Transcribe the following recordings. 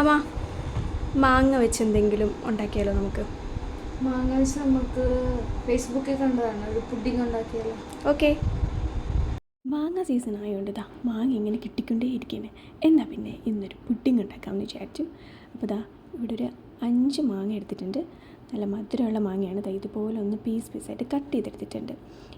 അമ്മ മാങ്ങ വെച്ച് എന്തെങ്കിലും ഉണ്ടാക്കിയാലോ നമുക്ക്? മാങ്ങ വെച്ച് നമുക്ക് ഫേസ്ബുക്കിൽ കണ്ടതാണ് ഒരു പുഡിങ് ഉണ്ടാക്കിയാലോ? ഓക്കെ. മാങ്ങ സീസൺ ആയതുകൊണ്ട് ഇതാ മാങ്ങ ഇങ്ങനെ കിട്ടിക്കൊണ്ടേ ഇരിക്കുകയാണ്. എന്നാൽ പിന്നെ ഇന്നൊരു പുഡിങ് ഉണ്ടാക്കാമെന്ന് വിചാരിച്ചു. അപ്പോൾ ഇതാ ഇവിടെ ഒരു 5 മാങ്ങ എടുത്തിട്ടുണ്ട്. നല്ല മധുരമുള്ള മാങ്ങയാണ്. ഇതുപോലെ ഒന്ന് പീസായിട്ട് കട്ട് ചെയ്തെടുത്തിട്ടുണ്ട്.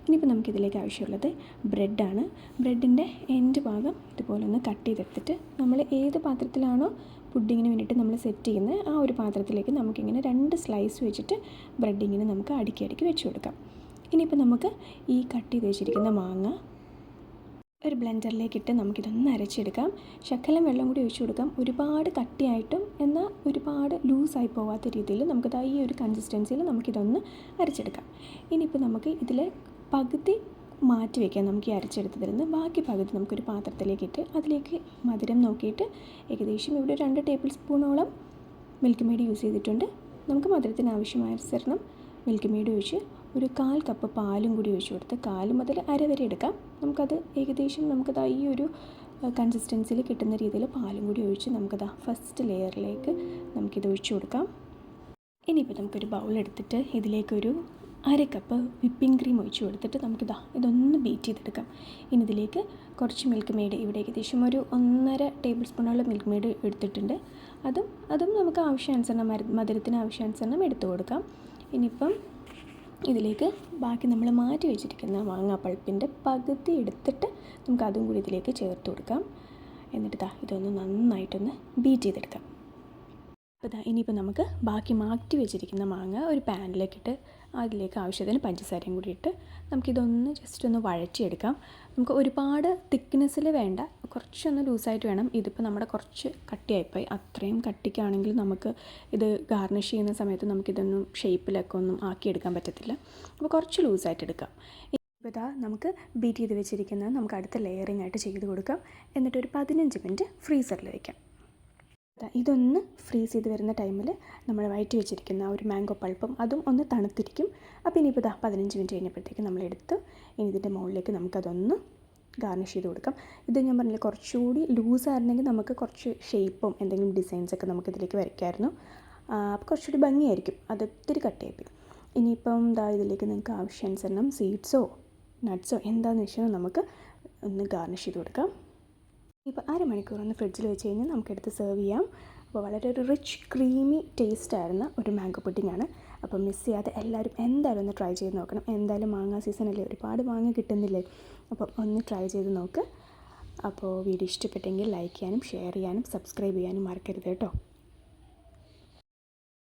ഇനിയിപ്പോൾ നമുക്കിതിലേക്ക് ആവശ്യമുള്ളത് ബ്രെഡാണ്. ബ്രെഡിൻ്റെ എൻഡ് ഭാഗം ഇതുപോലെ ഒന്ന് കട്ട് ചെയ്തെടുത്തിട്ട് നമ്മൾ ഏത് പാത്രത്തിലാണോ പുഡിങ്ങിന് വേണ്ടിയിട്ട് നമ്മൾ സെറ്റ് ചെയ്യുന്നത് ആ ഒരു പാത്രത്തിലേക്ക് നമുക്കിങ്ങനെ 2 സ്ലൈസ് വെച്ചിട്ട് ബ്രെഡിങ്ങിന് നമുക്ക് അടുക്കി വെച്ച് കൊടുക്കാം. ഇനിയിപ്പോൾ നമുക്ക് ഈ കട്ട് ചെയ്ത് വെച്ചിരിക്കുന്ന മാങ്ങ ഒരു ബ്ലെൻഡറിലേക്കിട്ട് നമുക്കിതൊന്ന് അരച്ചെടുക്കാം. ശകലം വെള്ളം കൂടി ഒഴിച്ചു കൊടുക്കാം. ഒരുപാട് കട്ടിയായിട്ടും എന്നാൽ ഒരുപാട് ലൂസായി പോകാത്ത രീതിയിൽ നമുക്കിത് ഈ ഒരു കൺസിസ്റ്റൻസിയിൽ നമുക്കിതൊന്ന് അരച്ചെടുക്കാം. ഇനിയിപ്പോൾ നമുക്ക് ഇതിൽ പകുതി മാറ്റി വയ്ക്കാം. നമുക്ക് ഈ അരച്ചെടുത്തതിൽ നിന്ന് ബാക്കി പകുതി നമുക്കൊരു പാത്രത്തിലേക്കിട്ട് അതിലേക്ക് മധുരം നോക്കിയിട്ട് ഏകദേശം ഇവിടെ 2 ടേബിൾ സ്പൂണോളം മിൽക്ക് മെയ്ഡ് യൂസ് ചെയ്തിട്ടുണ്ട്. നമുക്ക് മധുരത്തിന് ആവശ്യമാനുസരണം മിൽക്ക് മെയ്ഡ് ഒഴിച്ച് ഒരു 1/4 കപ്പ് പാലും കൂടി ഒഴിച്ച് കൊടുത്ത് 1/4 മുതൽ അര വരെ എടുക്കാം. നമുക്കത് ഏകദേശം നമുക്കത് ഈ ഒരു കൺസിസ്റ്റൻസിയിൽ കിട്ടുന്ന രീതിയിൽ പാലും കൂടി ഒഴിച്ച് നമുക്കത് ഫസ്റ്റ് ലെയറിലേക്ക് നമുക്കിത് ഒഴിച്ച് കൊടുക്കാം. ഇനിയിപ്പോൾ നമുക്കൊരു ബൗളെടുത്തിട്ട് ഇതിലേക്കൊരു 1/2 കപ്പ് വിപ്പിംഗ് ക്രീം ഒഴിച്ച് കൊടുത്തിട്ട് ഇതൊന്ന് ബീറ്റ് ചെയ്തെടുക്കാം. ഇനി ഇതിലേക്ക് കുറച്ച് മിൽക്ക് മെയ്ഡ് ഇവിടെ ഏകദേശം ഒരു 1.5 ടേബിൾ സ്പൂണോളം മിൽക്ക് മെയ്ഡ് എടുത്തിട്ടുണ്ട്. അതും നമുക്ക് ആവശ്യാനുസരണം മധുരത്തിന് ആവശ്യാനുസരണം എടുത്തു കൊടുക്കാം. ഇനിയിപ്പം ഇതിലേക്ക് ബാക്കി നമ്മൾ മാറ്റി വെച്ചിരിക്കുന്ന മാങ്ങാ പൾപ്പിൻ്റെ പകുതി എടുത്തിട്ട് നമുക്ക് അതും കൂടി ഇതിലേക്ക് ചേർത്ത് കൊടുക്കാം. എന്നിട്ട് ഇതൊന്ന് നന്നായിട്ടൊന്ന് ബീറ്റ് ചെയ്തെടുക്കാം. അപ്പോൾ ഇനിയിപ്പോൾ നമുക്ക് ബാക്കി മാറ്റി വെച്ചിരിക്കുന്ന മാങ്ങ ഒരു പാനിലേക്കിട്ട് അതിലേക്ക് ആവശ്യത്തിന് പഞ്ചസാരയും കൂടി ഇട്ട് നമുക്കിതൊന്ന് ജസ്റ്റ് ഒന്ന് വഴറ്റിയെടുക്കാം. നമുക്ക് ഒരുപാട് തിക്നെസ്സിൽ വേണ്ട, കുറച്ചൊന്ന് ലൂസായിട്ട് വേണം. ഇതിപ്പോൾ നമ്മുടെ കുറച്ച് കട്ടിയായിപ്പോയി. അത്രയും കട്ടിക്കാണെങ്കിൽ നമുക്ക് ഇത് ഗാർണിഷ് ചെയ്യുന്ന സമയത്ത് നമുക്കിതൊന്നും ഷേപ്പിലൊക്കെ ഒന്നും ആക്കിയെടുക്കാൻ പറ്റത്തില്ല. അപ്പോൾ കുറച്ച് ലൂസായിട്ട് എടുക്കാം. ഇപ്പോൾ നമുക്ക് ബീറ്റ് ചെയ്ത് വെച്ചിരിക്കുന്നത് നമുക്ക് അടുത്ത ലെയറിങ് ആയിട്ട് ചെയ്ത് കൊടുക്കാം. എന്നിട്ടൊരു 15 മിനിറ്റ് ഫ്രീസറിൽ വയ്ക്കാം. ഇതൊന്ന് ഫ്രീസ് ചെയ്ത് വരുന്ന ടൈമിൽ നമ്മൾ വഴറ്റി വെച്ചിരിക്കുന്ന ഒരു മാംഗോ പൾപ്പും അതും ഒന്ന് തണുത്തിരിക്കും. അപ്പോൾ ഇനിയിപ്പോൾ 15 മിനിറ്റ് കഴിഞ്ഞപ്പോഴത്തേക്ക് നമ്മളെടുത്ത് ഇനി ഇതിൻ്റെ മുകളിലേക്ക് നമുക്കതൊന്ന് ഗാർണിഷ് ചെയ്ത് കൊടുക്കാം. ഇത് ഞാൻ പറഞ്ഞില്ല, കുറച്ചുകൂടി ലൂസായിരുന്നെങ്കിൽ നമുക്ക് കുറച്ച് ഷേപ്പും എന്തെങ്കിലും ഡിസൈൻസൊക്കെ നമുക്കിതിലേക്ക് വരയ്ക്കാമായിരുന്നു. അപ്പോൾ കുറച്ചുകൂടി ഭംഗിയായിരിക്കും. അത് ഒത്തിരി കട്ടിയായിപ്പോയി. ഇനിയിപ്പം ഇതിലേക്ക് നിങ്ങൾക്ക് ആവശ്യാനുസരണം സീഡ്സോ നട്ട്സോ എന്താണെന്ന് വെച്ചാൽ നമുക്ക് ഒന്ന് ഗാർണിഷ് ചെയ്ത് കൊടുക്കാം. ഇപ്പോൾ 1/2 മണിക്കൂർ ഒന്ന് ഫ്രിഡ്ജിൽ വെച്ച് കഴിഞ്ഞാൽ നമുക്കെടുത്ത് സെർവ് ചെയ്യാം. അപ്പോൾ വളരെ ഒരു റിച്ച് ക്രീമി ടേസ്റ്റ് ആയിരുന്ന ഒരു മാംഗോ പുഡിങ്ങാണ്. അപ്പോൾ മിസ് ചെയ്യാതെ എല്ലാവരും എന്തായാലും ഒന്ന് ട്രൈ ചെയ്ത് നോക്കണം. എന്തായാലും മാങ്ങ സീസണല്ലേ, ഒരുപാട് മാങ്ങ കിട്ടുന്നില്ലേ. അപ്പോൾ ഒന്ന് ട്രൈ ചെയ്ത് നോക്ക്. അപ്പോൾ വീഡിയോ ഇഷ്ടപ്പെട്ടെങ്കിൽ ലൈക്ക് ചെയ്യാനും ഷെയർ ചെയ്യാനും സബ്സ്ക്രൈബ് ചെയ്യാനും മറക്കരുത് കേട്ടോ.